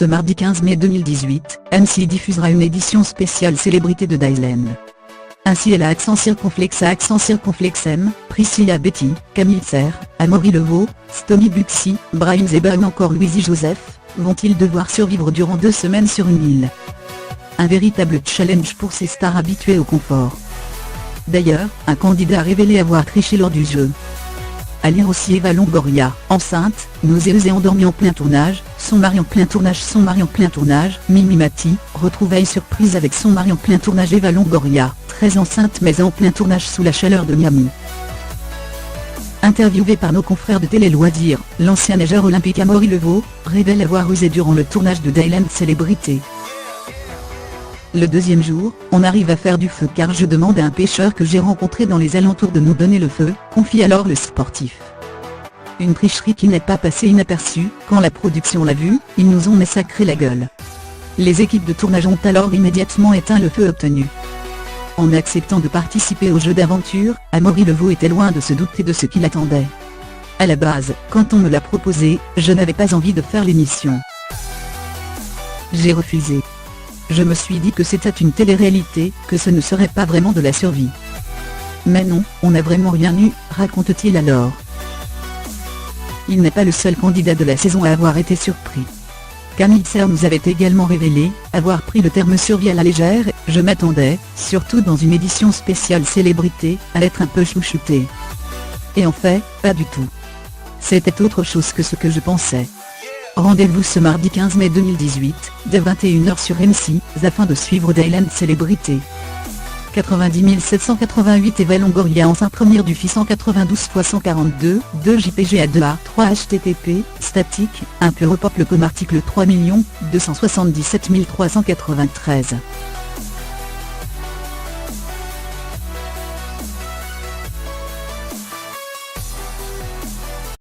Ce mardi 15 mai 2018, M6 diffusera une édition spéciale célébrité de Dylan. Ainsi elle a accent circonflexe à accent circonflexe M, Priscilla Betty, Camille Serre, Amaury Levaux, Stomy Buxy, Brahim Zeba ou encore Louisie Joseph, vont-ils devoir survivre durant 2 semaines sur une île? Un véritable challenge pour ces stars habituées au confort. D'ailleurs, un candidat a révélé avoir triché lors du jeu. À lire aussi Eva Longoria, enceinte, nauséeuse et endormie en plein tournage, son mari en plein tournage, Mimi Mati, retrouvailles surprise avec son mari en plein tournage. Eva Longoria, très enceinte mais en plein tournage sous la chaleur de Miami. Interviewé par nos confrères de Télé Loisirs, l'ancien nageur olympique Amaury Levaux, révèle avoir osé durant le tournage de Dylan Célébrité. Le 2e jour, on arrive à faire du feu car je demande à un pêcheur que j'ai rencontré dans les alentours de nous donner le feu, confie alors le sportif. Une tricherie qui n'est pas passée inaperçue, quand la production l'a vu, ils nous ont massacré la gueule. Les équipes de tournage ont alors immédiatement éteint le feu obtenu. En acceptant de participer au jeu d'aventure, Amaury Levaux était loin de se douter de ce qui l'attendait. À la base, quand on me l'a proposé, je n'avais pas envie de faire l'émission. J'ai refusé. Je me suis dit que c'était une télé-réalité, que ce ne serait pas vraiment de la survie. Mais non, on n'a vraiment rien eu, raconte-t-il alors. Il n'est pas le seul candidat de la saison à avoir été surpris. Camille Serre nous avait également révélé avoir pris le terme survie à la légère. Je m'attendais, surtout dans une édition spéciale célébrité, à être un peu chouchoutée. Et en fait, pas du tout. C'était autre chose que ce que je pensais. Rendez-vous ce mardi 15 mai 2018, dès 21 h sur M6, afin de suivre Dylan Célébrité. 90 788 Eva Longoria enceinte première du FI 192 x 142, 2 JPG à 2A, 3 HTTP, statique, 1 Pure Pop. Le com article 3 277 393.